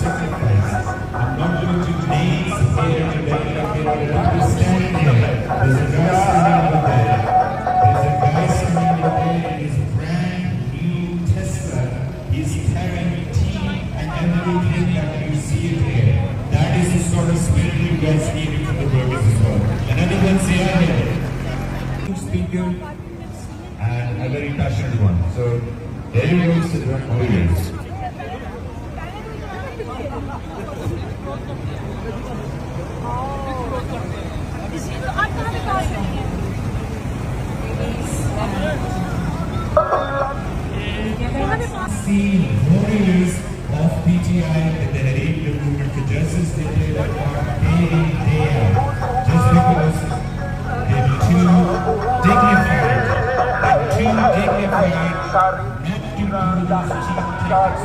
sacrifice. I'm not going to names here today, okay, but understand here. There's a guy standing over there. There's a guy standing over there in his brand new Tesla. He's carrying tea and everything that you see here. That is the sort of spirit you guys need from the workers as well. Another one say here. Speaker and a very passionate one. So there you go, to the audience. See warriors of PTI that they had aided the movement for justice. They play that part day in, day out. Just because they're too dignified, not to lose cheap tickets.